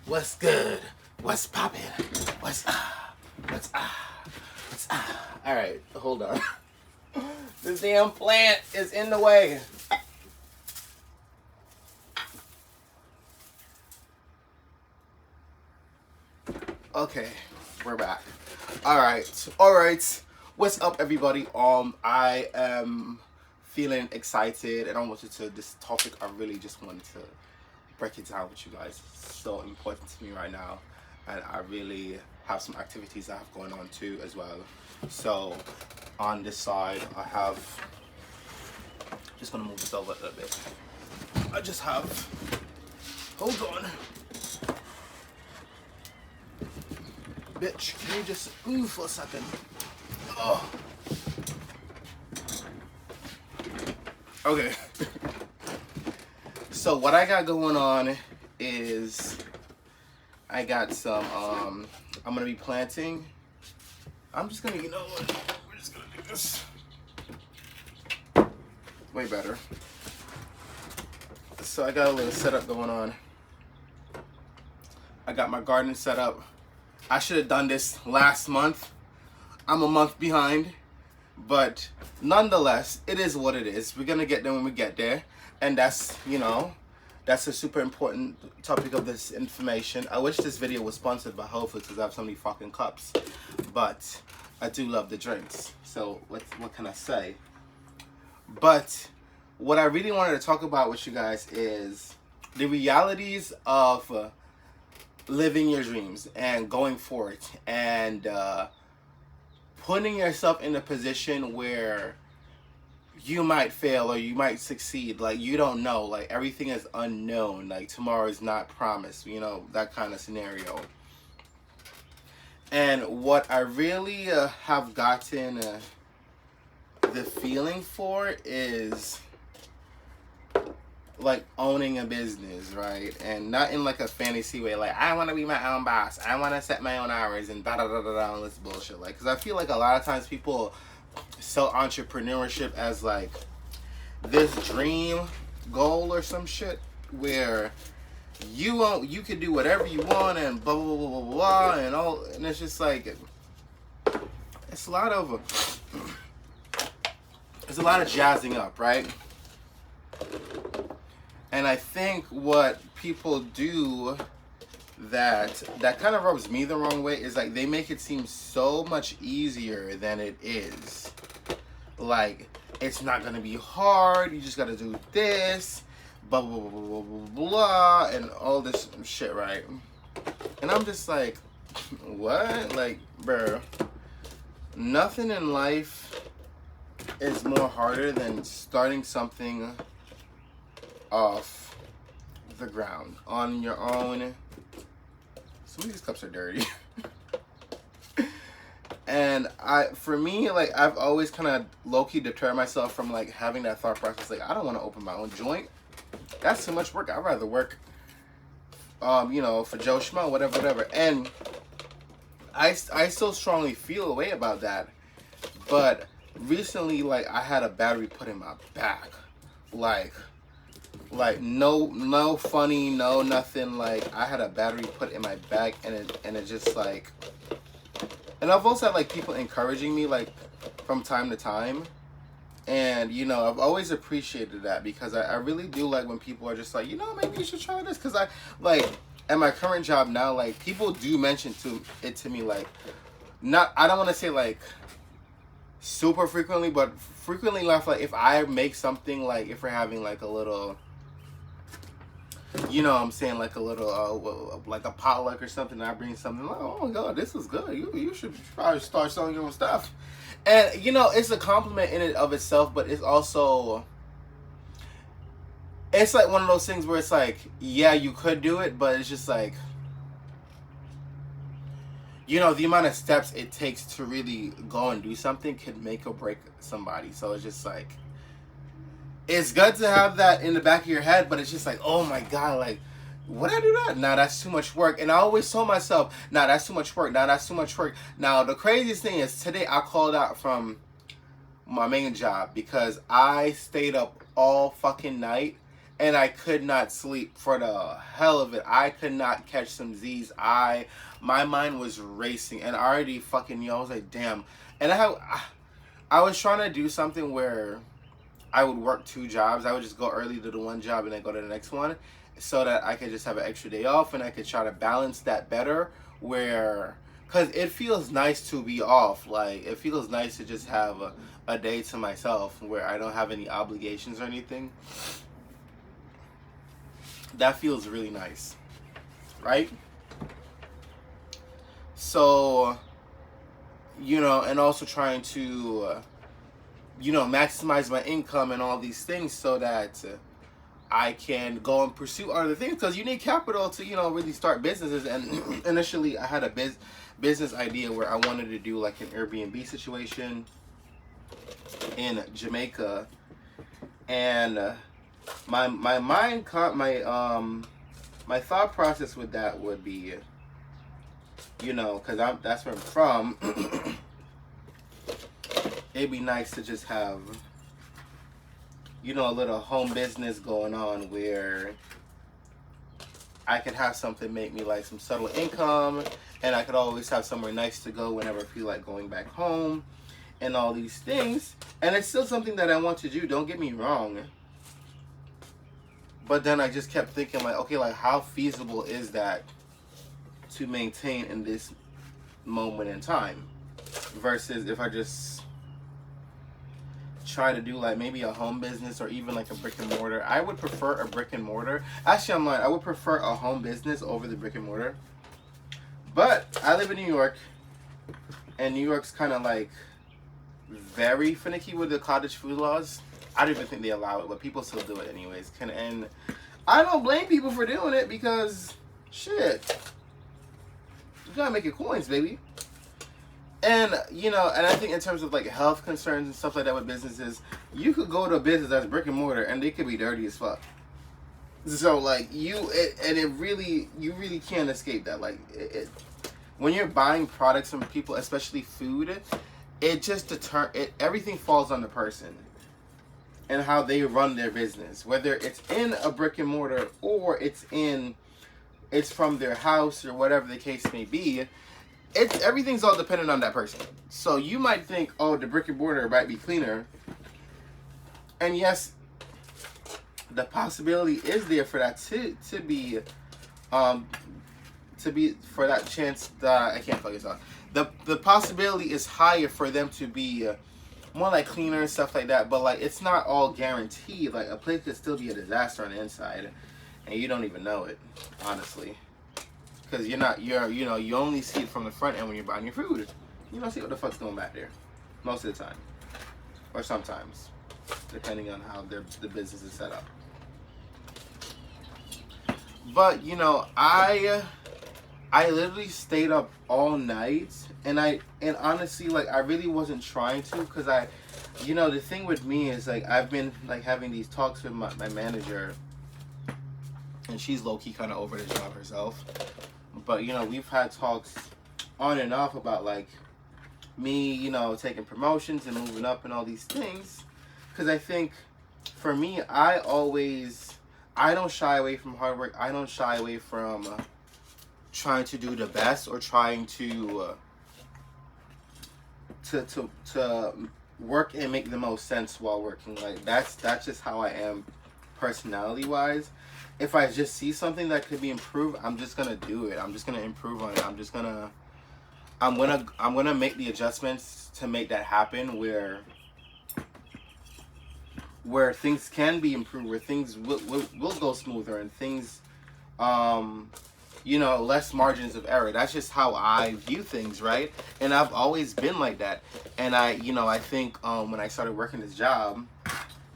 What's good? What's poppin'? What's All right, hold on. This damn plant is in the way. Okay, we're back. All right. What's up, everybody? I am feeling excited, and I wanted to this topic. I really just wanted to break it down with you guys. It's so important to me right now, and I really have some activities I have going on too as well. So on this side, I have. Just gonna move this over a little bit. I just have. Hold on. Bitch, can you just move for a second? Oh. Okay. So what I got going on is I got some I'm gonna be planting. I'm just gonna, you know what? We're just gonna do this. Way better. So I got a little setup going on. I got my garden set up. I should have done this last month. I'm a month behind, but nonetheless, it is what it is. We're gonna get there when we get there, and that's, you know, that's a super important topic of this information. I wish this video was sponsored by Whole Foods because I have so many fucking cups, but I do love the drinks. So what can I say? But what I really wanted to talk about with you guys is the realities of living your dreams and going for it, and putting yourself in a position where you might fail or you might succeed. Like, you don't know. Like, everything is unknown. Like, tomorrow is not promised. You know, that kind of scenario. And what I really have gotten the feeling for is like owning a business, right? And not in like a fantasy way, like I want to be my own boss, I want to set my own hours and da da da da da, all this bullshit. Like, because I feel like a lot of times people sell entrepreneurship as like this dream goal or some shit where you can do whatever you want and blah blah blah blah blah and all, and it's just like it's a lot of jazzing up, right? And I think what people do that kind of rubs me the wrong way is like they make it seem so much easier than it is. Like, it's not gonna be hard, you just gotta do this, blah blah blah blah blah blah, and all this shit, right? And I'm just like, what? Like, bro, nothing in life is more harder than starting something off the ground on your own. Some of these cups are dirty. And for me, like, I've always kind of low-key deterred myself from like having that thought process. Like, I don't want to open my own joint. That's too much work. I'd rather work, you know, for Joe Schmo, whatever. And I still strongly feel a way about that. But recently, like, I had a battery put in my back. Like no funny, no nothing. Like, I had a battery put in my back, and it just like, and I've also had like people encouraging me like from time to time, and you know, I've always appreciated that because I really do like when people are just like, you know, maybe you should try this, because I like at my current job now, like people do mention to me like, not, I don't want to say like super frequently, but frequently enough. Like, if I make something, like if we're having like a little, you know what I'm saying, like a little like a potluck or something, and I bring something like, oh my god, this is good, you should probably start selling your own stuff. And you know, it's a compliment in and of itself, but it's also, it's like one of those things where it's like, yeah, you could do it, but it's just like, you know, the amount of steps it takes to really go and do something could make or break somebody. So it's just like, it's good to have that in the back of your head, but it's just like, oh my god, like, would I do that? Nah, that's too much work. And I always told myself, nah, that's too much work. Nah, that's too much work. Now, the craziest thing is today I called out from my main job because I stayed up all fucking night and I could not sleep for the hell of it. I could not catch some Z's. My mind was racing, and I already fucking I was like, damn. And I was trying to do something where I would work 2 jobs. I would just go early to the one job and then go to the next one, so that I could just have an extra day off, and I could try to balance that better. Where, cause it feels nice to be off. Like, it feels nice to just have a day to myself where I don't have any obligations or anything. That feels really nice, right? So, and also trying to, maximize my income and all these things so that I can go and pursue other things, because you need capital to, really start businesses. And initially, I had a business idea where I wanted to do like an Airbnb situation in Jamaica, and my thought process with that would be, because that's where I'm from. It'd be nice to just have, a little home business going on where I could have something make me like some subtle income, and I could always have somewhere nice to go whenever I feel like going back home, and all these things. And it's still something that I want to do, don't get me wrong. But then I just kept thinking, like, okay, like, how feasible is that to maintain in this moment in time? Versus if I just try to do like maybe a home business or even like a brick and mortar. I would prefer a brick and mortar. Actually, I'm lying. I would prefer a home business over the brick and mortar. But I live in New York, and New York's kind of like very finicky with the cottage food laws. I don't even think they allow it, but people still do it anyways. And I don't blame people for doing it, because shit, you gotta make your coins, baby. And, and I think in terms of like health concerns and stuff like that with businesses, you could go to a business that's brick and mortar and they could be dirty as fuck. So like you really can't escape that. Like when you're buying products from people, especially food, it just everything falls on the person and how they run their business. Whether it's in a brick and mortar or it's from their house or whatever the case may be. Everything's all dependent on that person. So you might think, oh, the brick and mortar might be cleaner. And yes, the possibility is there for that to be for that chance that I can't focus on. The possibility is higher for them to be more like cleaner and stuff like that, but like it's not all guaranteed. Like a place could still be a disaster on the inside and you don't even know it, honestly. Because you only see it from the front end when you're buying your food. You don't see what the fuck's going back there most of the time, or sometimes, depending on how the business is set up. But I literally stayed up all night, and honestly, like, I really wasn't trying to, because the thing with me is like I've been like having these talks with my manager, and she's low-key kind of over the job herself. But, we've had talks on and off about, like, me, taking promotions and moving up and all these things. Because I think, for me, I don't shy away from hard work. I don't shy away from trying to do the best or trying to work and make the most sense while working. Like, that's just how I am personality-wise. If I just see something that could be improved, I'm just gonna do it. I'm just gonna improve on it. I'm gonna make the adjustments to make that happen, where things can be improved, where things will go smoother, and things less margins of error. That's just how I view things, right? And I've always been like that. And I think when I started working this job,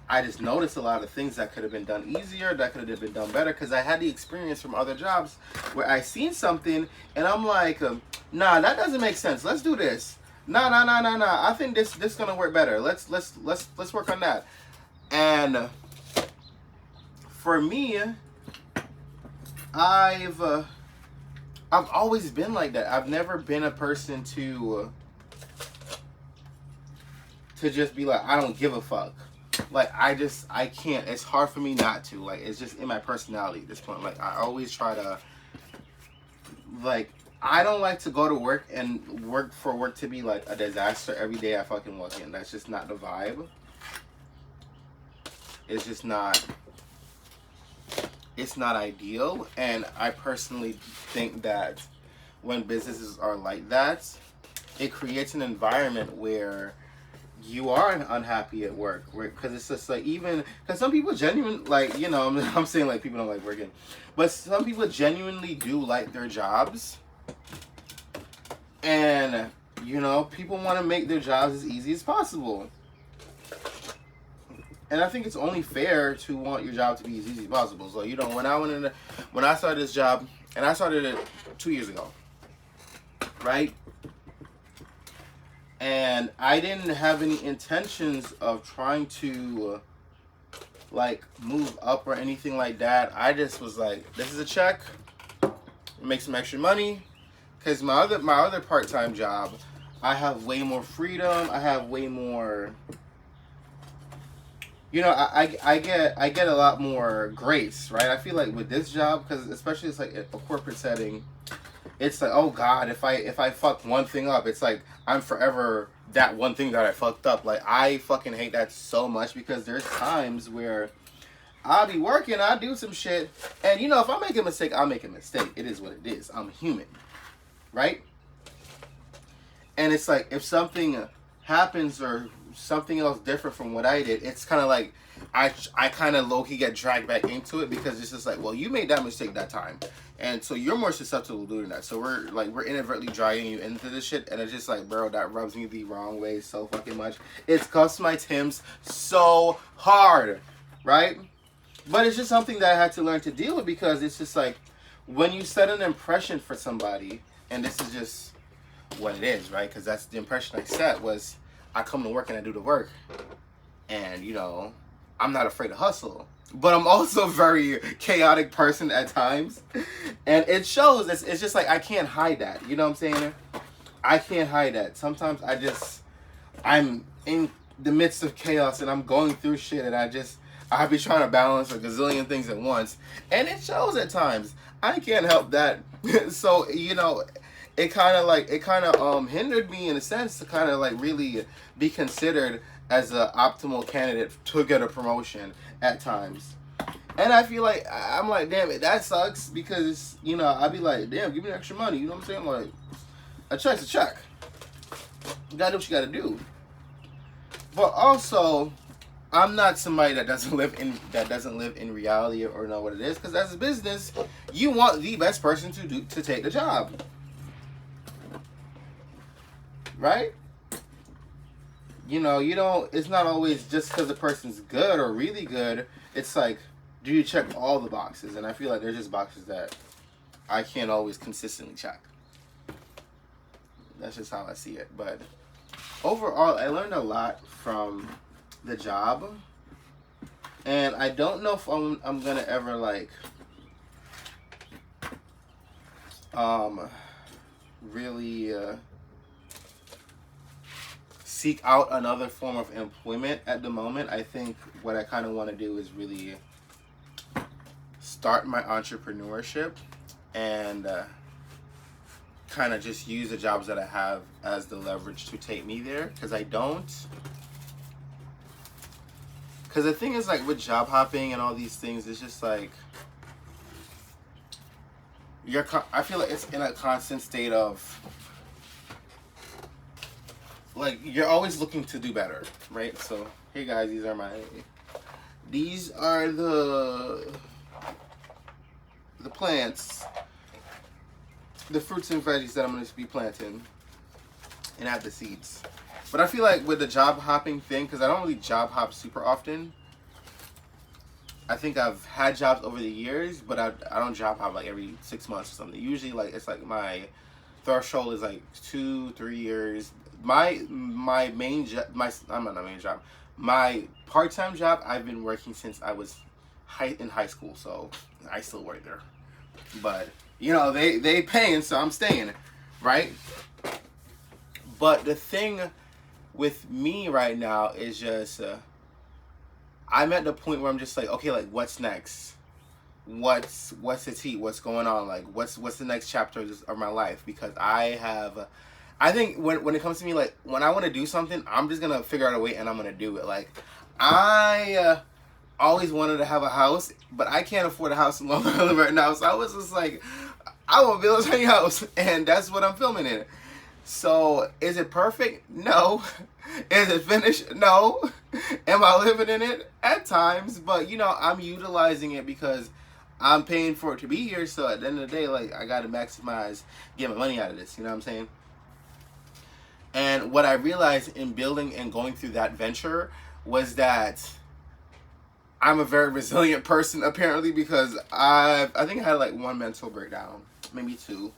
I just noticed a lot of things that could have been done easier, that could have been done better, because I had the experience from other jobs where I seen something and I'm like, nah, that doesn't make sense. Let's do this. Nah. I think this gonna work better. Let's work on that. And for me, I've always been like that. I've never been a person to just be like, I don't give a fuck. like I can't. It's hard for me not to. Like it's just in my personality at this point. Like I always try to, like, I don't like to go to work and work to be like a disaster every day I fucking walk in. That's just not the vibe. It's just not. It's not ideal, and I personally think that when businesses are like that, it creates an environment where you are unhappy at work, because it's just like, even because some people genuinely, like, you know, I'm saying like people don't like working, but some people genuinely do like their jobs, and you know, people want to make their jobs as easy as possible. And I think it's only fair to want your job to be as easy as possible. So, you know, when I started this job, and I started it 2 years ago, right? And I didn't have any intentions of trying to, like, move up or anything like that. I just was like, this is a check, make some extra money. Because my other part-time job, I have way more freedom. I have way more... You know, I get a lot more grace, right? I feel like with this job, because especially it's like a corporate setting, it's like, oh God, if I fuck one thing up, it's like I'm forever that one thing that I fucked up. Like I fucking hate that so much, because there's times where I'll be working, I'll do some shit, and you know, if I make a mistake, I'll make a mistake. It is what it is. I'm human, right? And it's like, if something happens or something else different from what I did, it's kind of like I kind of low-key get dragged back into it, because it's just like, well, you made that mistake that time, and so you're more susceptible to doing that. So we're inadvertently dragging you into this shit, and it's just like, bro, that rubs me the wrong way so fucking much. It's cost my Timbs so hard, right? But it's just something that I had to learn to deal with, because it's just like, when you set an impression for somebody, and this is just what it is, right? Because that's the impression I set, was I come to work and I do the work, and you know, I'm not afraid to hustle, but I'm also a very chaotic person at times, and it shows. It's just like, I can't hide that, you know what I'm saying? I can't hide that. Sometimes I'm in the midst of chaos and I'm going through shit, and I be trying to balance a gazillion things at once, and it shows at times. I can't help that. So, you know, it kind of hindered me in a sense to kind of like really be considered as an optimal candidate to get a promotion at times. And I feel like, I'm like, damn it, that sucks, because, you know, I'd be like, damn, give me extra money, you know what I'm saying? Like, a check's a check. You gotta do what you gotta do. But also, I'm not somebody that doesn't live in reality or know what it is, because as a business, you want the best person to take the job. Right? You know, it's not always just because the person's good or really good. It's like, do you check all the boxes? And I feel like there's just boxes that I can't always consistently check. That's just how I see it. But overall, I learned a lot from the job. And I don't know if I'm going to ever, like, really... seek out another form of employment at the moment. I think what I kind of want to do is really start my entrepreneurship and kind of just use the jobs that I have as the leverage to take me there, because the thing is, like, with job hopping and all these things, it's just like I feel like it's in a constant state of, like, you're always looking to do better, right? So, hey guys, these are the plants, the fruits and veggies that I'm going to be planting, and add the seeds. But I feel like with the job hopping thing, because I don't really job hop super often. I think I've had jobs over the years, but I don't job hop like every 6 months or something. Usually, like, it's like my threshold is like 2-3 years. My main job, I'm not my main job. My part-time job, I've been working since I was in high school, so I still work there. But you know, they paying, so I'm staying, right? But the thing with me right now is just I'm at the point where I'm just like, okay, like what's next? What's the tea? What's going on? Like what's the next chapter of my life? Because I think when it comes to me, like when I want to do something, I'm just gonna figure out a way and I'm gonna do it. Like I always wanted to have a house, but I can't afford a house in Long Island right now. So I was just like, I want to build a tiny house, and that's what I'm filming in. So is it perfect? No. Is it finished? No. Am I living in it? At times, but you know, I'm utilizing it because I'm paying for it to be here. So at the end of the day, like I gotta maximize, get my money out of this. You know what I'm saying? And what I realized in building and going through that venture was that I'm a very resilient person, apparently, because I think I had like one mental breakdown, maybe two,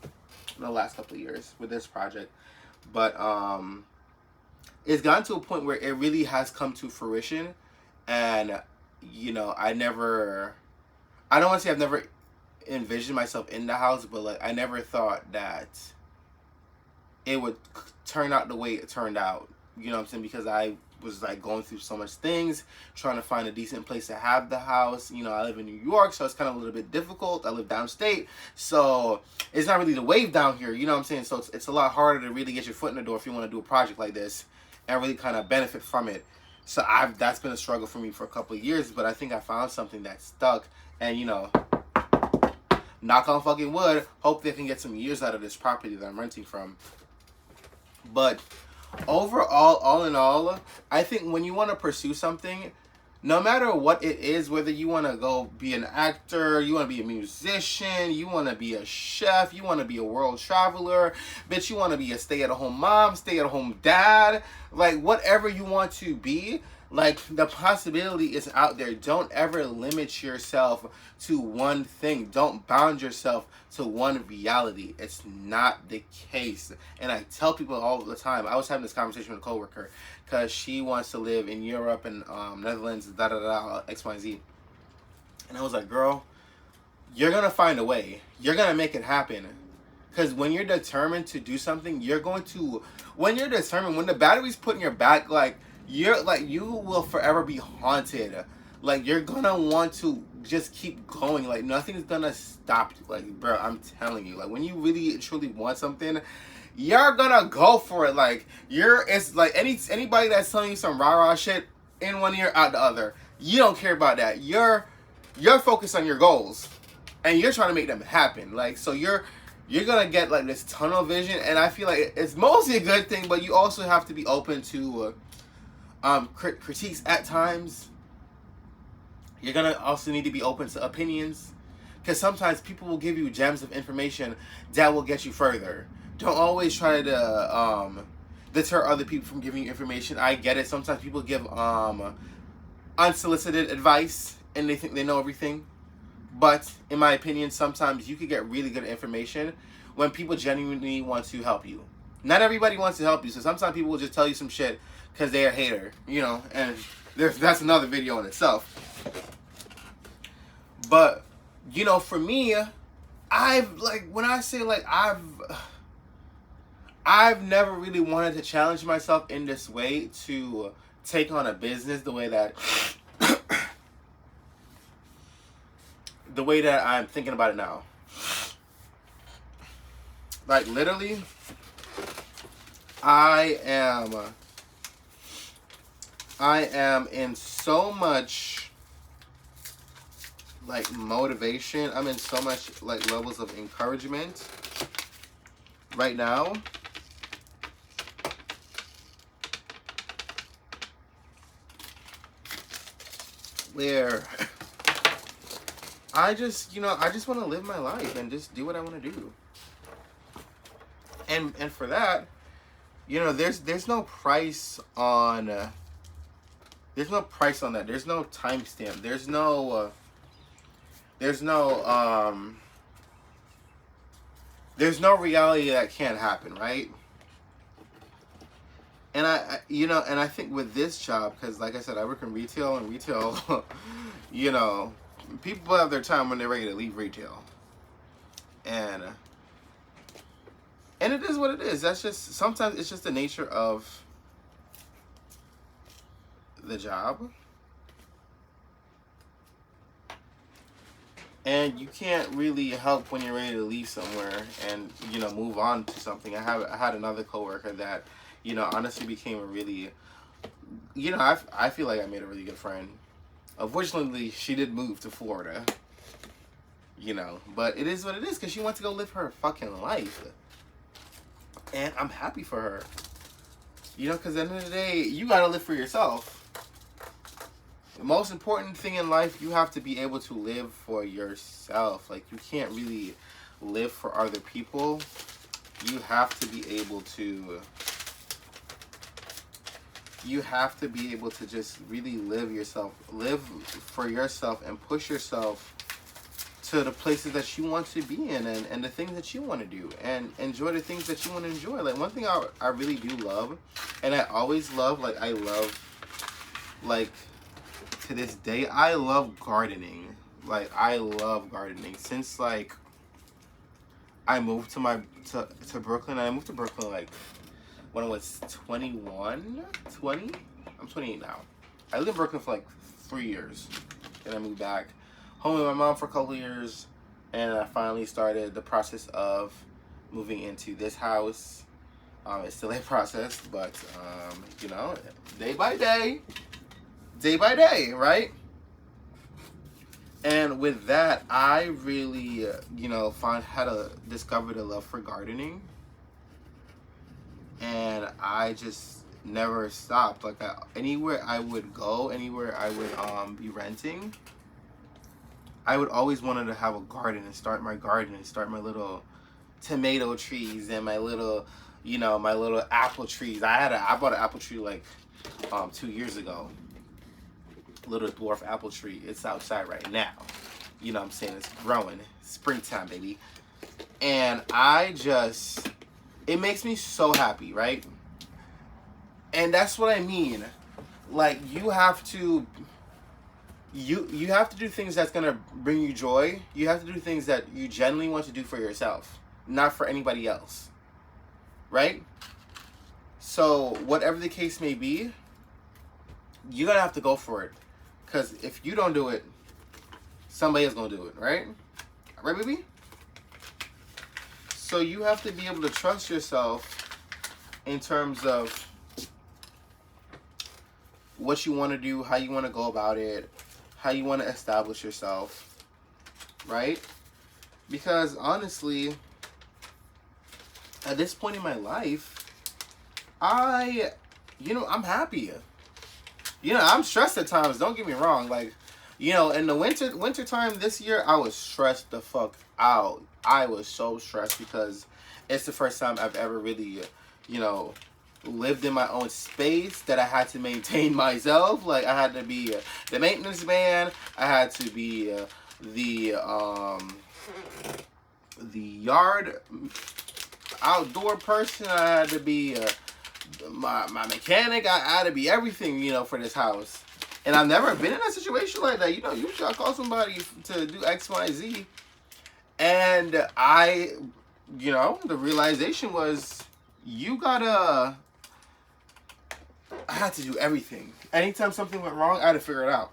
in the last couple of years with this project. But it's gotten to a point where it really has come to fruition, and you know, I don't want to say I've never envisioned myself in the house, but like I never thought that it would turn out the way it turned out. You know what I'm saying? Because I was like going through so much things, trying to find a decent place to have the house. You know, I live in New York, so it's kind of a little bit difficult. I live downstate, so it's not really the wave down here. You know what I'm saying? So it's a lot harder to really get your foot in the door if you want to do a project like this and really kind of benefit from it. So that's been a struggle for me for a couple of years, but I think I found something that stuck. And you know, knock on fucking wood, hope they can get some years out of this property that I'm renting from. But overall, all in all, I think when you want to pursue something, no matter what it is, whether you want to go be an actor, you want to be a musician, you want to be a chef, you want to be a world traveler, bitch, you want to be a stay-at-home mom, stay-at-home dad, like whatever you want to be, like the possibility is out there. Don't ever limit yourself to one thing. Don't bound yourself to one reality. It's not the case. And I tell people all the time, I was having this conversation with a coworker because she wants to live in Europe and Netherlands, X, Y, Z. And I was like, girl, you're going to find a way. You're going to make it happen. Because when you're determined to do something, when you're determined, when the battery's put in your back, you will forever be haunted. Like you're gonna want to just keep going. Like nothing's gonna stop you. Like bro, I'm telling you. Like when you really truly want something, you're gonna go for it. Like it's like anybody that's telling you some rah-rah shit in one ear out the other. You don't care about that. You're focused on your goals, and you're trying to make them happen. Like so you're gonna get like this tunnel vision, and I feel like it's mostly a good thing, but you also have to be open to critiques at times. You're gonna also need to be open to opinions, because sometimes people will give you gems of information that will get you further. Don't always try to deter other people from giving you information. I get it. Sometimes people give unsolicited advice and they think they know everything. But in my opinion, sometimes you could get really good information when people genuinely want to help you. Not everybody wants to help you, so sometimes people will just tell you some shit because they're a hater, you know, and that's another video in itself. But, you know, for me, I've never really wanted to challenge myself in this way to take on a business the way that I'm thinking about it now. Like literally, I am in so much like motivation. I'm in so much like levels of encouragement right now. Where I just want to live my life and just do what I want to do. And for that, you know, there's no price on that. There's no timestamp. There's no reality that can't happen, right? And I think with this job, because like I said, I work in retail, and retail, you know, people have their time when they're ready to leave retail. And it is what it is. That's just, sometimes it's just the nature of the job. And you can't really help when you're ready to leave somewhere and, you know, move on to something. I had another coworker that, you know, honestly became a really, you know, I feel like I made a really good friend. Unfortunately, she did move to Florida, you know, but it is what it is because she wants to go live her fucking life. And I'm happy for her. You know, because at the end of the day, you got to live for yourself. The most important thing in life, you have to be able to live for yourself. Like, you can't really live for other people. You have to be able to just really live for yourself and push yourself to the places that you want to be in, and the things that you want to do, and enjoy the things that you want to enjoy. Like, one thing I really do love, and I always love, like, like, to this day, I love gardening. Like, I love gardening. Since, like, I moved to Brooklyn. I moved to Brooklyn, like, when I was 21, 20? I'm 28 now. I lived in Brooklyn for, like, 3 years. Then I moved back home with my mom for a couple of years. And I finally started the process of moving into this house. It's still a process, but, you know, day by day, right? And with that, I really, you know, how to discover the love for gardening. And I just never stopped. Like, anywhere I would go, anywhere I would be renting, I would always wanted to have a garden and start my garden and start my little tomato trees and my little, you know, my little apple trees. I bought an apple tree like 2 years ago. Little dwarf apple tree. It's outside right now. You know what I'm saying? It's growing. Springtime, baby. And it makes me so happy, right? And that's what I mean. Like, you have to do things that's gonna bring you joy. You have to do things that you genuinely want to do for yourself, not for anybody else, right? So whatever the case may be, you're gonna have to go for it, because if you don't do it, somebody is gonna do it, right? Right, baby? So you have to be able to trust yourself in terms of what you want to do, how you want to go about it, how you want to establish yourself, right? Because honestly, at this point in my life, I'm happy. You know, I'm stressed at times, don't get me wrong. Like, you know, in the winter time this year, I was stressed the fuck out. I was so stressed because it's the first time I've ever really, you know, lived in my own space that I had to maintain myself. Like, I had to be the maintenance man. I had to be the yard outdoor person. I had to be my mechanic. I had to be everything, you know, for this house. And I've never been in a situation like that. You know, usually I call somebody to do X, Y, Z. And you know, the realization was, I had to do everything. Anytime something went wrong, I had to figure it out.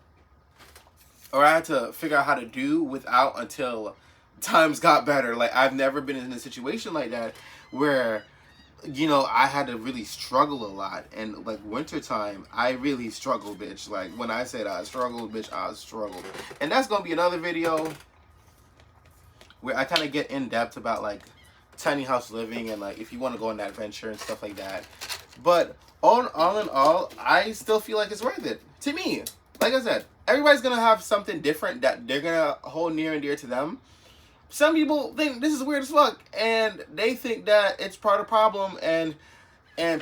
Or I had to figure out how to do without until times got better. Like, I've never been in a situation like that where, you know, I had to really struggle a lot. And, like, wintertime, I really struggled, bitch. Like, when I said I struggled, bitch, I struggled. And that's going to be another video where I kind of get in depth about, like, tiny house living and, like, if you want to go on that venture and stuff like that. But all in all, I still feel like it's worth it. To me, like I said, everybody's going to have something different that they're going to hold near and dear to them. Some people think this is weird as fuck, and they think that it's part of the problem, and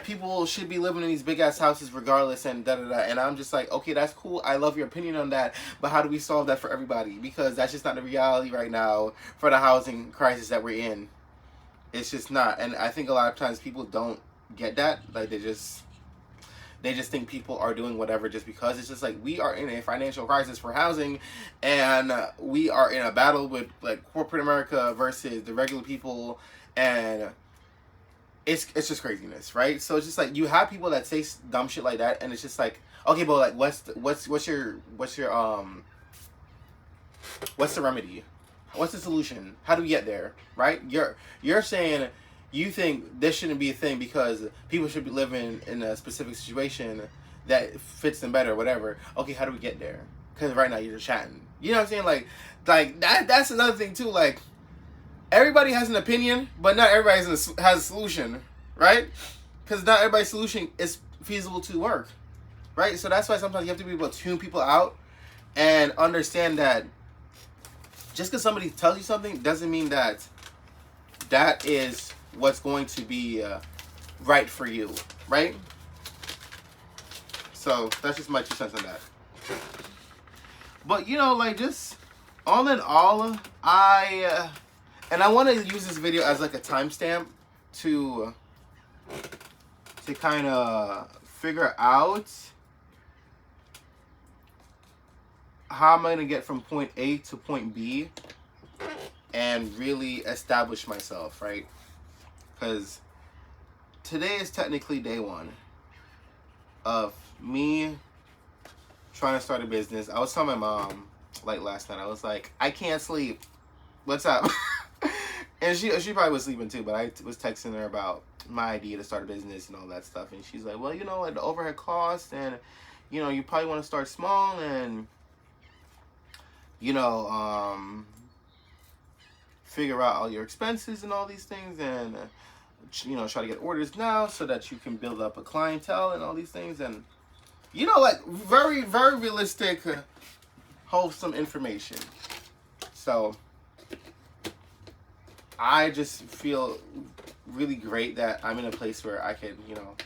people should be living in these big ass houses regardless, and da da da. And I'm just like, okay, that's cool. I love your opinion on that, but how do we solve that for everybody? Because that's just not the reality right now for the housing crisis that we're in. It's just not. And I think a lot of times people don't get that. Like, they just think people are doing whatever just because. It's just like, we are in a financial crisis for housing, and we are in a battle with, like, corporate America versus the regular people, and it's just craziness, right? So it's just like, you have people that say dumb shit like that, and it's just like, okay, but like, what's the remedy? What's the solution? How do we get there? Right? You're saying you think this shouldn't be a thing because people should be living in a specific situation that fits them better, or whatever. Okay, how do we get there? Because right now you're just chatting. You know what I'm saying? Like that's another thing too. Like, everybody has an opinion, but not everybody has a solution, right? Because not everybody's solution is feasible to work, right? So that's why sometimes you have to be able to tune people out and understand that just because somebody tells you something doesn't mean that that is what's going to be right for you, right? So that's just my 2 cents on that. But, you know, like, just all in all, and I want to use this video as like a timestamp to kind of figure out how am I going to get from point A to point B and really establish myself, right? Because today is technically day 1 of me trying to start a business. I was telling my mom, like, last night, I was like, I can't sleep. What's up? And she probably was sleeping too, but I was texting her about my idea to start a business and all that stuff. And she's like, well, you know, like, the overhead cost, and, you know, you probably want to start small, and, you know, figure out all your expenses and all these things, and, you know, try to get orders now so that you can build up a clientele and all these things. And, you know, like, very, very realistic, wholesome information. So I just feel really great that I'm in a place where I can, you know,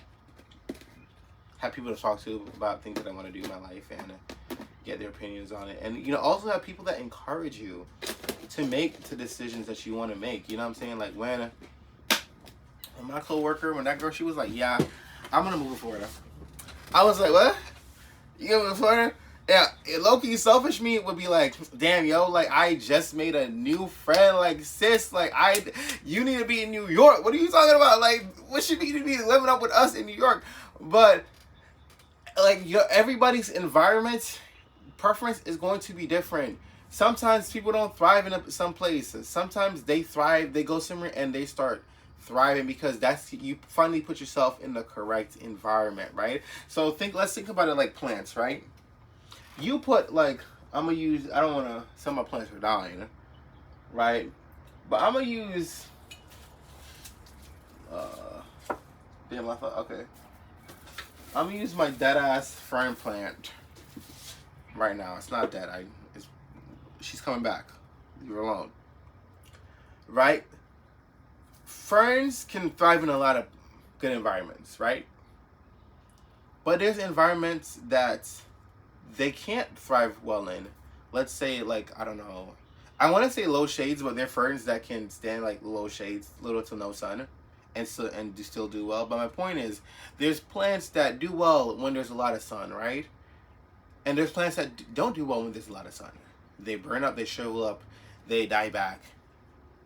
have people to talk to about things that I want to do in my life and get their opinions on it. And, you know, also have people that encourage you to make the decisions that you want to make. You know what I'm saying? Like, when my coworker, when that girl, she was like, yeah, I'm going to move to Florida. I was like, what? You gonna move to Florida? Yeah, low-key selfish me would be like, damn, yo, like, I just made a new friend, like, sis, like, you need to be in New York. What are you talking about? Like, what should you need to be living up with us in New York? But, like, everybody's environment preference is going to be different. Sometimes people don't thrive in some places. Sometimes they thrive, they go somewhere and they start thriving because you finally put yourself in the correct environment, right? So let's think about it like plants, right? You put, like, I don't want to, some of my plants are dying, right? But I'm going to use, damn, I thought, okay. I'm going to use my dead-ass fern plant right now. It's not dead. She's coming back. Leave her alone. Right? Ferns can thrive in a lot of good environments, right? But there's environments that they can't thrive well in. Let's say, like, I don't know, I want to say low shades, but they're ferns that can stand, like, low shades, little to no sun, and still do well. But my point is, there's plants that do well when there's a lot of sun, right? And there's plants that don't do well when there's a lot of sun. They burn up, they shrivel up, they die back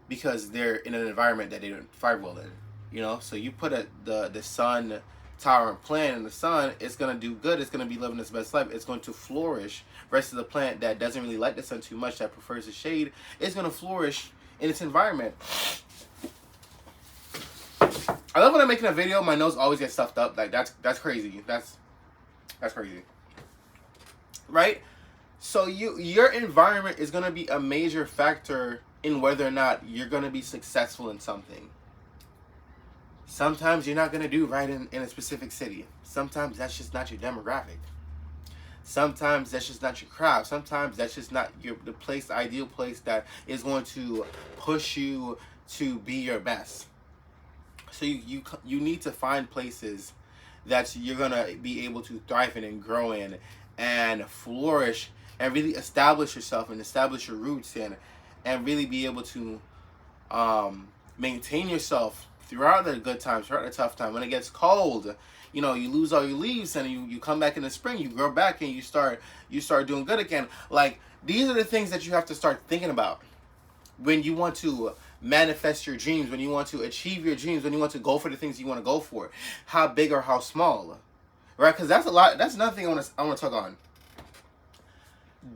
because they're in an environment that they don't thrive well in. You know, so you put the sun tolerant plant in the sun, it's gonna do good. It's gonna be living its best life. It's going to flourish. Rest of the plant that doesn't really like the sun too much, that prefers the shade, it's gonna flourish in its environment. I love when I'm making a video, my nose always gets stuffed up. Like, that's crazy. That's crazy, right? So your environment is gonna be a major factor in whether or not you're gonna be successful in something. Sometimes you're not going to do right in a specific city. Sometimes that's just not your demographic. Sometimes that's just not your crowd. Sometimes that's just not the ideal place that is going to push you to be your best. So you need to find places that you're going to be able to thrive in and grow in and flourish and really establish yourself and establish your roots in and really be able to maintain yourself throughout the good times, throughout the tough time. When it gets cold, you know, you lose all your leaves and you come back in the spring, you grow back and you start doing good again. Like, these are the things that you have to start thinking about when you want to manifest your dreams, when you want to achieve your dreams, when you want to go for the things you want to go for. How big or how small, right? Because that's another thing I want to talk on.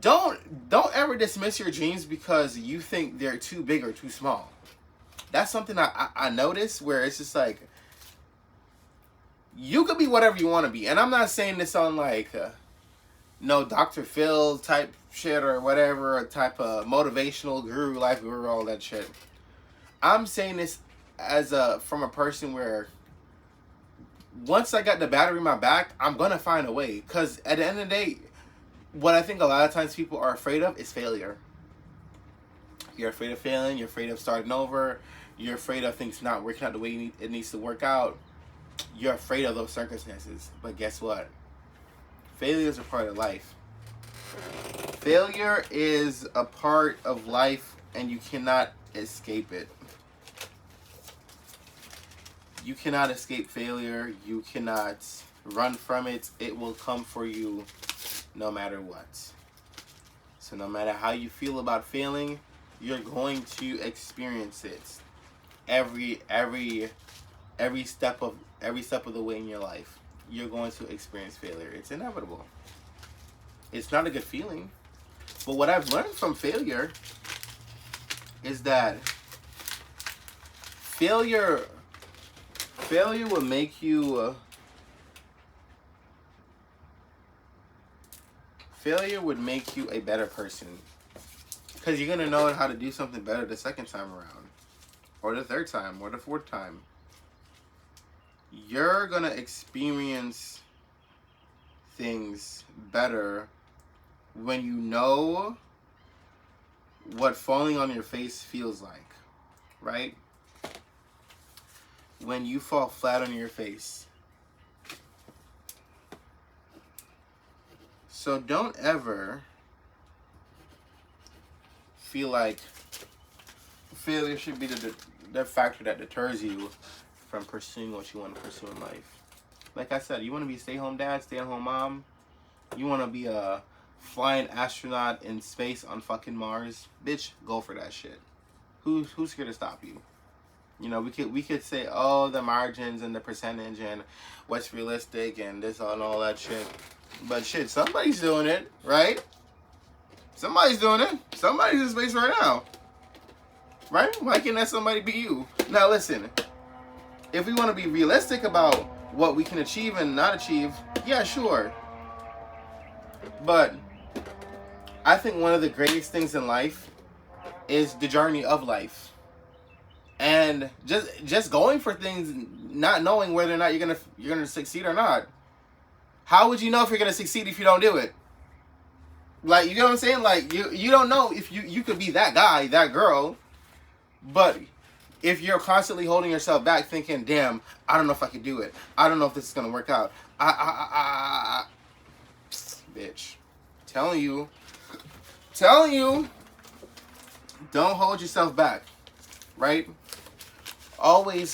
don't ever dismiss your dreams because you think they're too big or too small. That's something I noticed where it's just like, you could be whatever you want to be. And I'm not saying this on like no Dr. Phil type shit or whatever, a type of motivational guru, life guru, all that shit. I'm saying this as from a person where once I got the battery in my back, I'm gonna find a way. Cause at the end of the day, what I think a lot of times people are afraid of is failure. You're afraid of failing. You're afraid of starting over. You're afraid of things not working out the way it needs to work out. You're afraid of those circumstances. But guess what? Failures are part of life. Failure is a part of life, and you cannot escape it. You cannot escape failure. You cannot run from it. It will come for you no matter what. So no matter how you feel about failing, you're going to experience it every step of the way in your life. You're going to experience failure. It's inevitable. It's not a good feeling. But what I've learned from failure is that failure will make you failure would make you a better person, because you're gonna know how to do something better the second time around, or the third time, or the fourth time. You're gonna experience things better when you know what falling on your face feels like, right? When you fall flat on your face. So don't ever feel like failure should be the factor that deters you from pursuing what you want to pursue in life. Like I said, you want to be a stay-home dad, stay-at-home mom. You want to be a flying astronaut in space on fucking Mars. Bitch, go for that shit. Who's here to stop you? You know, we could say, oh, the margins and the percentage and what's realistic and this and all that shit. But shit, somebody's doing it, right? Somebody's doing it. Somebody's in space right now. Right? Why can't that somebody be you? Now listen, if we want to be realistic about what we can achieve and not achieve, yeah, sure. But I think one of the greatest things in life is the journey of life. And just going for things, not knowing whether or not you're gonna succeed or not. How would you know if you're gonna succeed if you don't do it? Like, you know what I'm saying? Like, you don't know if you could be that guy, that girl, but if you're constantly holding yourself back, thinking, "Damn, I don't know if I could do it. I don't know if this is gonna work out." Bitch, telling you, don't hold yourself back, right? Always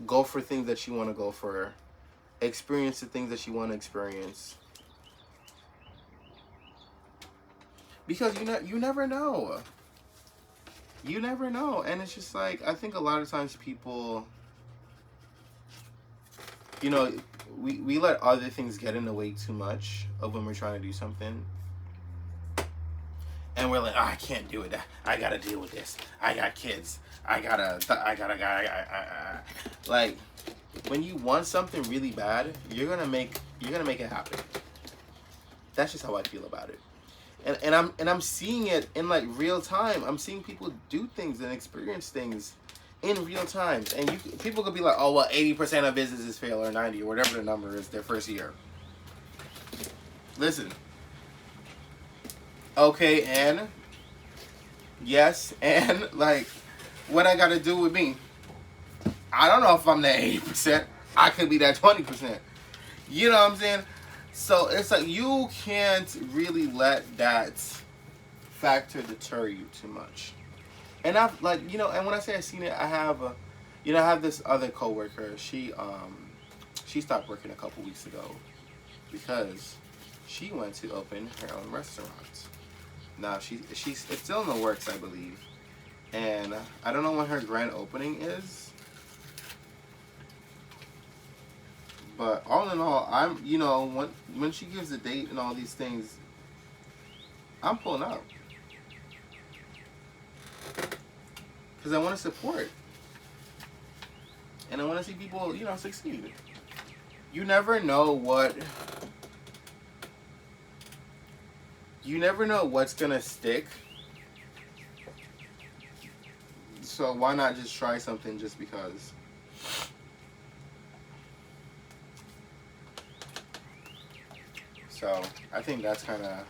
go for things that you want to go for. Experience the things that you want to experience. Because you never know. You never know. And it's just like, I think a lot of times people, you know, we let other things get in the way too much of when we're trying to do something. And we're like, oh, I can't do it. I gotta deal with this. I got kids. I gotta. Like, when you want something really bad, you're gonna make it happen. That's just how I feel about it. And I'm seeing it in like real time. I'm seeing people do things and experience things in real time. And people could be like, oh, well, 80% of businesses fail, or 90, or whatever the number is their first year. Listen. Okay, and yes, and like, what I gotta do with me? I don't know if I'm that 80%. I could be that 20%. You know what I'm saying? So it's like, you can't really let that factor deter you too much. And I've, like, you know, and when I say I've seen it, I have I have this other coworker. She stopped working a couple weeks ago because she went to open her own restaurant. Now it's still in the works, I believe. And I don't know when her grand opening is. But all in all, I'm, you know, when she gives a date and all these things, I'm pulling up. Because I want to support. And I want to see people, you know, succeed. You never know what's going to stick. So why not just try something just because? So I think that's kind of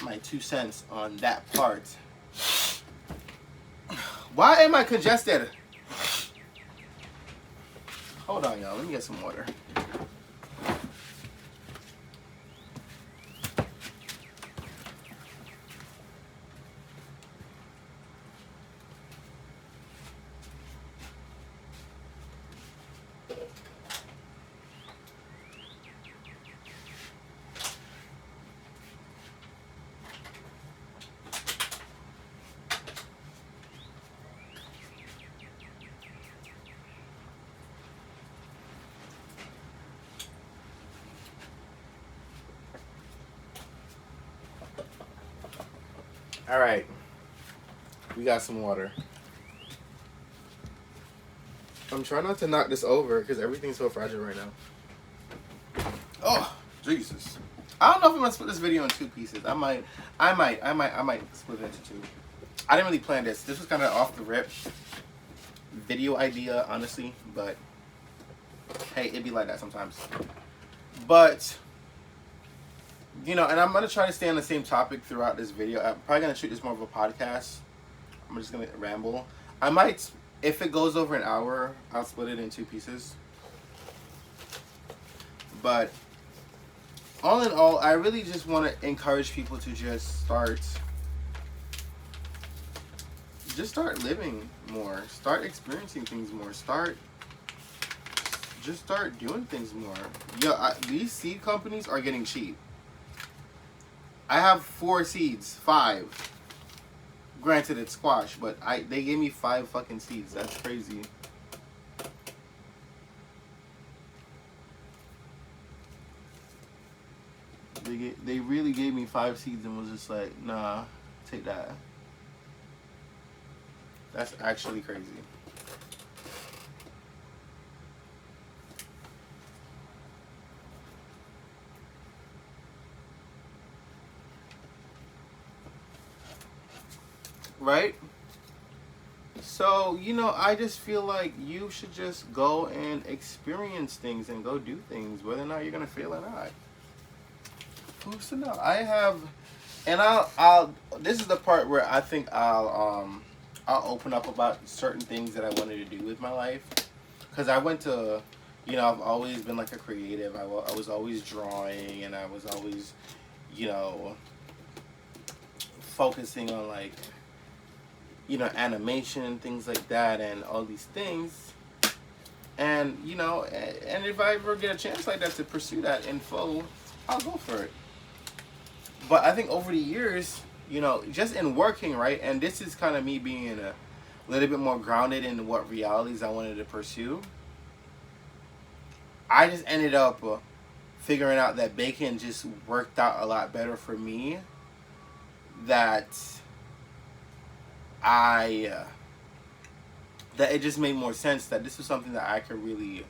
my 2 cents on that part. Why am I congested? Hold on, y'all. Let me get some water. All right. We got some water. I'm trying not to knock this over because everything's so fragile right now. Oh, Jesus. I don't know if I'm gonna split this video in 2 pieces. I might split it into 2. I didn't really plan this. This was kind of off the rip video idea, honestly, but hey, it'd be like that sometimes. But you know, and I'm gonna try to stay on the same topic throughout this video. I'm probably gonna treat this more of a podcast. I'm just gonna ramble. I might, if it goes over an hour, I'll split it in 2 pieces. But all in all, I really just want to encourage people to just start living more, start experiencing things more, start doing things more. Yeah, these seed companies are getting cheap. I have 4 seeds, 5. Granted, it's squash, but they gave me 5 fucking seeds. That's crazy. They really gave me 5 seeds and was just like, nah, take that. That's actually crazy. Right? So, you know, I just feel like you should just go and experience things and go do things, whether or not you're gonna fail or not. Who's to know? I'll this is the part where I think I'll open up about certain things that I wanted to do with my life. Because I went to, you know, I've always been like a creative. I was always drawing, and I was always, you know, focusing on like, you know, animation and things like that and all these things. And, you know, and if I ever get a chance like that to pursue that in full, I'll go for it. But I think over the years, you know, just in working, right, and this is kind of me being a little bit more grounded in what realities I wanted to pursue, I just ended up figuring out that baking just worked out a lot better for me. That it just made more sense that this was something that I could really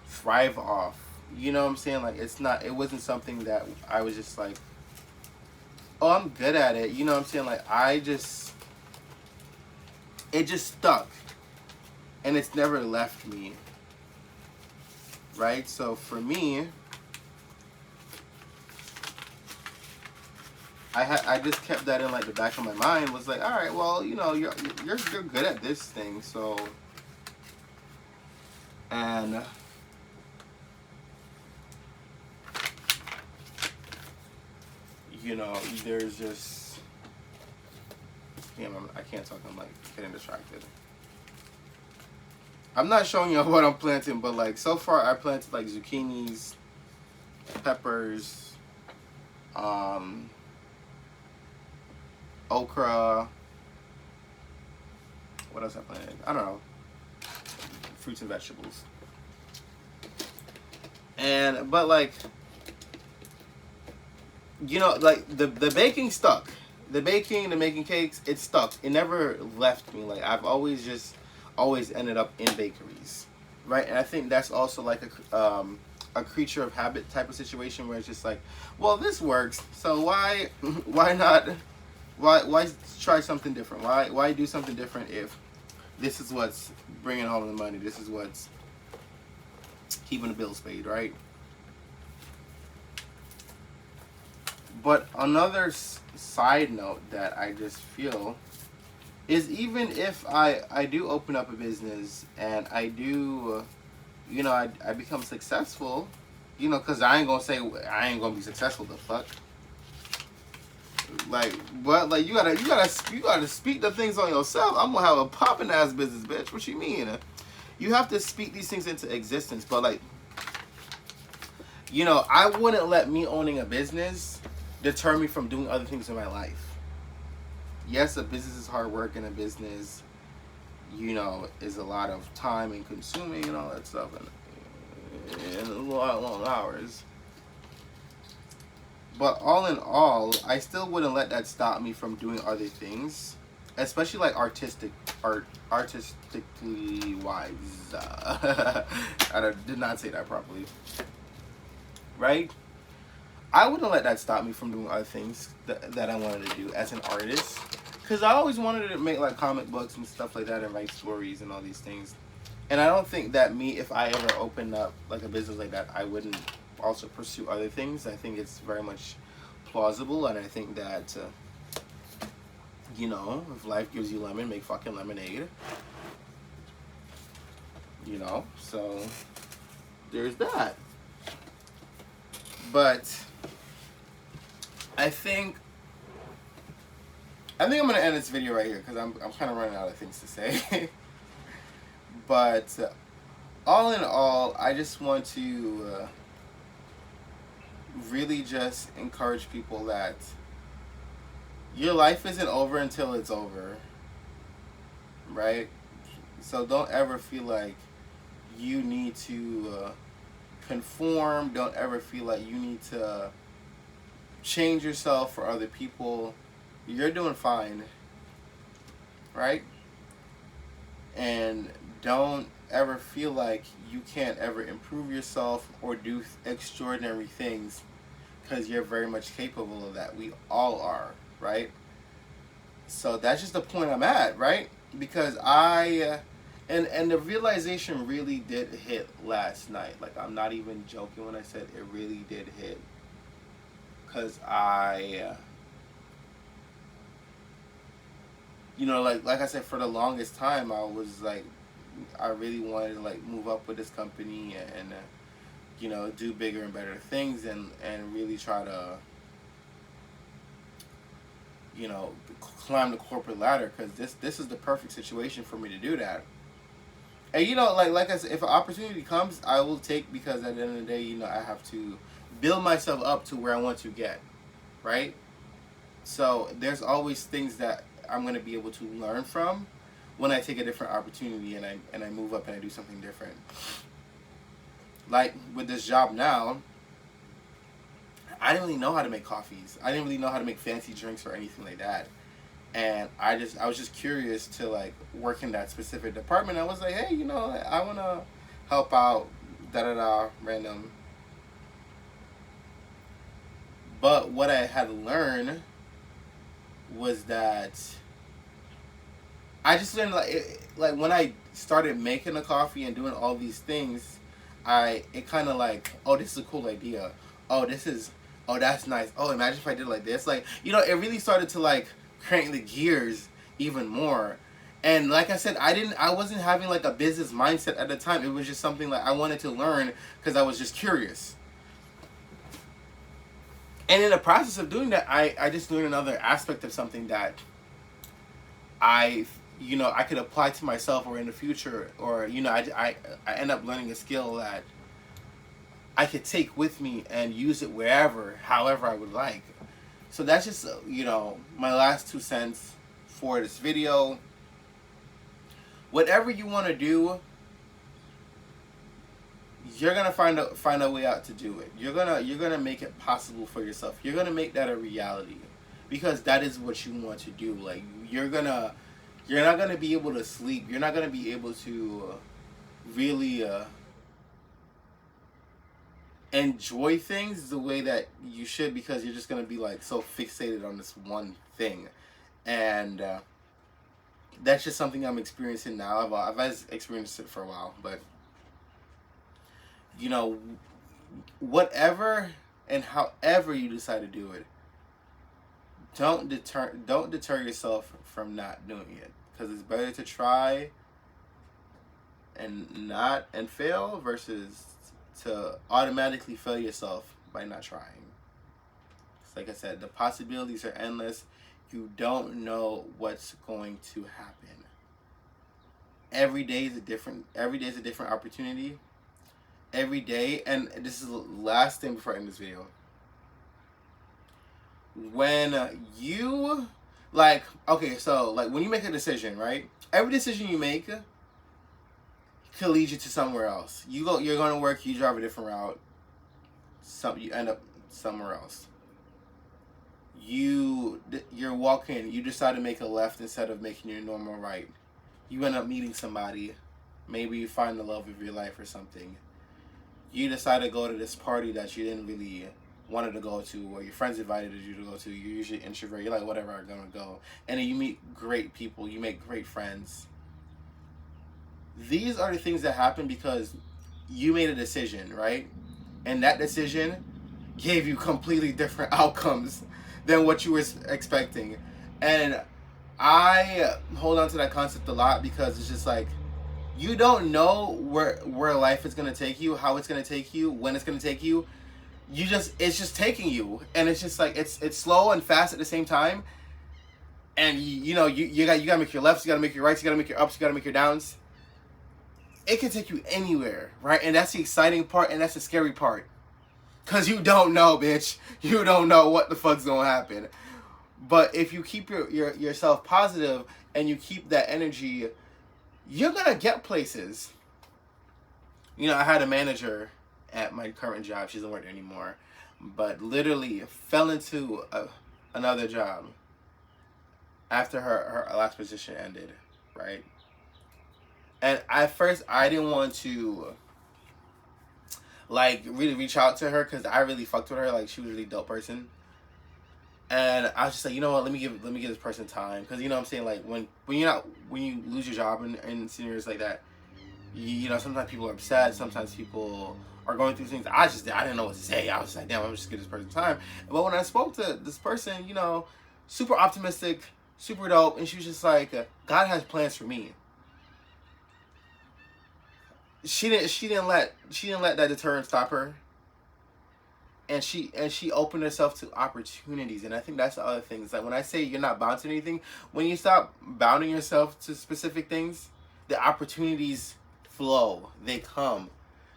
thrive off. You know what I'm saying? Like, it wasn't something that I was just like, oh, I'm good at it. You know what I'm saying? Like, it just stuck. And it's never left me. Right? So for me, I just kept that in like the back of my mind. Was like, all right, well, you know, you're good at this thing, so. And you know, there's just, damn, I can't talk. I'm like getting distracted. I'm not showing you what I'm planting, but like so far I planted like zucchinis, peppers, okra, What else I planted? I don't know. Fruits and vegetables. And but like, you know, like the baking stuck. The baking, the making cakes, it stuck. It never left me. Like I've always ended up in bakeries, right? And I think that's also like a creature of habit type of situation where it's just like, well, this works, so why not? Why try something different? Why do something different if this is what's bringing home the money? This is what's keeping the bills paid, right? But another side note that I just feel is, even if I do open up a business and I do, you know, I become successful, you know, because I ain't gonna say I ain't gonna be successful. The fuck, like, what? Like, you gotta speak the things on yourself. I'm gonna have a popping ass business, bitch. What you mean? You have to speak these things into existence. But like, you know, I wouldn't let me owning a business deter me from doing other things in my life. Yes, a business is hard work, and a business, you know, is a lot of time and consuming and all that stuff, and a lot of long hours. But all in all, I still wouldn't let that stop me from doing other things, especially like artistically wise. I did not say that properly. Right? I wouldn't let that stop me from doing other things that I wanted to do as an artist. Because I always wanted to make like comic books and stuff like that and write stories and all these things. And I don't think that if I ever opened up like a business like that, I wouldn't also pursue other things. I think it's very much plausible, and I think that, you know, if life gives you lemon, make fucking lemonade. You know, so there's that. But I think I'm gonna end this video right here because I'm kind of running out of things to say. But all in all, I just want to really just encourage people that your life isn't over until it's over, right? So don't ever feel like you need to conform. Don't ever feel like you need to change yourself for other people. You're doing fine, right? And don't ever feel like you can't ever improve yourself or do extraordinary things, because you're very much capable of that. We all are, right? So that's just the point I'm at, right? Because and the realization really did hit last night. Like, I'm not even joking when I said it really did hit. Because you know, like I said, for the longest time, I was like, I really wanted to like move up with this company and you know, do bigger and better things and really try to, you know, climb the corporate ladder, because this is the perfect situation for me to do that. And you know, like I said, if an opportunity comes, I will take, because at the end of the day, you know, I have to build myself up to where I want to get, right? So there's always things that I'm going to be able to learn from when I take a different opportunity and I move up and I do something different. Like with this job now, I didn't really know how to make coffees. I didn't really know how to make fancy drinks or anything like that. And I was just curious to like work in that specific department. I was like, hey, you know, I want to help out, random. But what I had learned was that I just learned like when I started making the coffee and doing all these things, it kind of like, oh, this is a cool idea. Oh, that's nice. Oh, imagine if I did it like this. Like, you know, it really started to like crank the gears even more. And like I said, I wasn't having like a business mindset at the time. It was just something like I wanted to learn because I was just curious. And in the process of doing that, I just learned another aspect of something that I could apply to myself or in the future, or, you know, I end up learning a skill that I could take with me and use it wherever, however I would like. So that's just, you know, my last 2 cents for this video. whatever you want to do, you're gonna find a way out to do it. You're gonna make it possible for yourself. You're gonna make that a reality, because that is what you want to do. Like you're not gonna be able to sleep. You're not gonna be able to really enjoy things the way that you should, because you're just gonna be like so fixated on this one thing, and that's just something I'm experiencing now. I've experienced it for a while, but you know, whatever and however you decide to do it, don't deter yourself from not doing it, because it's better to try and fail versus to automatically fail yourself by not trying. Like I said, the possibilities are endless. You don't know what's going to happen. Every day is a different opportunity. Every day, and this is the last thing before I end this video. When you when you make a decision, right? Every decision you make could lead you to somewhere else. You're going to work, you drive a different route. You end up somewhere else. You're walking, you decide to make a left instead of making your normal right. You end up meeting somebody. Maybe you find the love of your life or something. You decide to go to this party that you didn't really wanted to go to, or your friends invited you to go to. You're usually introvert. You're like, whatever, I'm gonna go. And then you meet great people. You make great friends. These are the things that happen because you made a decision, right? And that decision gave you completely different outcomes than what you were expecting. And I hold on to that concept a lot, because it's just like, you don't know where life is going to take you, how it's going to take you, when it's going to take you. It's just taking you. And it's just like, it's slow and fast at the same time. And you got to make your lefts, you got to make your rights, you got to make your ups, you got to make your downs. It can take you anywhere, right? And that's the exciting part, and that's the scary part. Because you don't know, bitch. You don't know what the fuck's going to happen. But if you keep yourself positive and you keep that energy, you're going to get places. You know, I had a manager at my current job. She doesn't work there anymore. But literally fell into another job after her last position ended, right? And at first, I didn't want to, like, really reach out to her, because I really fucked with her. Like, she was a really dope person. And I was just like, you know what, let me give this person time. Because, you know what I'm saying, like, when you lose your job in scenarios like that, you know, sometimes people are upset, sometimes people are going through things. I didn't know what to say. I was just like, damn, I'm just give this person time. But when I spoke to this person, you know, super optimistic, super dope, and she was just like, God has plans for me. She didn't let that deterrent stop her. And she opened herself to opportunities. And I think that's the other thing. It's like, when I say you're not bound to anything, when you stop bounding yourself to specific things, the opportunities flow. They come.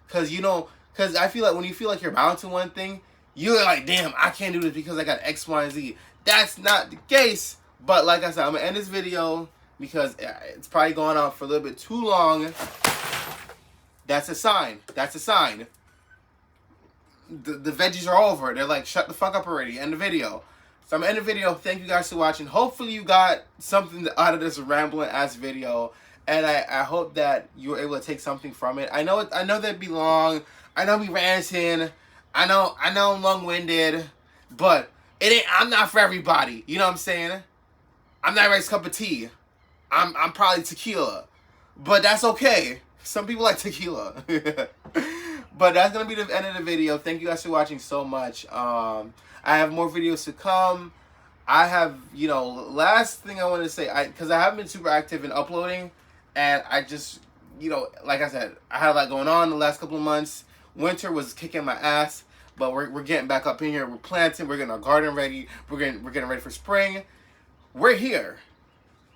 Because I feel like when you feel like you're bound to one thing, you're like, damn, I can't do this because I got X, Y, and Z. That's not the case. But like I said, I'm going to end this video because it's probably going on for a little bit too long. That's a sign. That's a sign. The veggies are over. They're like, shut the fuck up already. End the video. So I'm going to end the video. Thank you guys for watching. Hopefully you got something out of this rambling ass video. And I hope that you were able to take something from it. I know that'd be long. I know we ranting. I know I'm long-winded. But I'm not for everybody. You know what I'm saying? I'm not everybody's cup of tea. I'm probably tequila. But that's okay. Some people like tequila. But that's going to be the end of the video. Thank you guys for watching so much. I have more videos to come. I have, last thing I want to say, because I haven't been super active in uploading. And I just, like I said, I had a lot going on the last couple of months. Winter was kicking my ass. But we're getting back up in here. We're planting. We're getting our garden ready. We're getting ready for spring. We're here.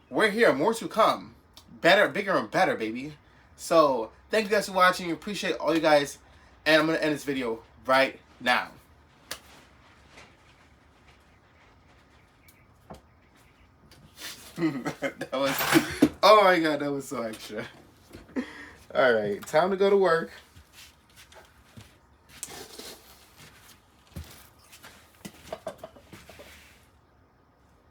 We're here. More to come. Better, bigger, and better, baby. So, thank you guys for watching. Appreciate all you guys. And I'm going to end this video right now. That was... Oh my god, that was so extra. All right, time to go to work.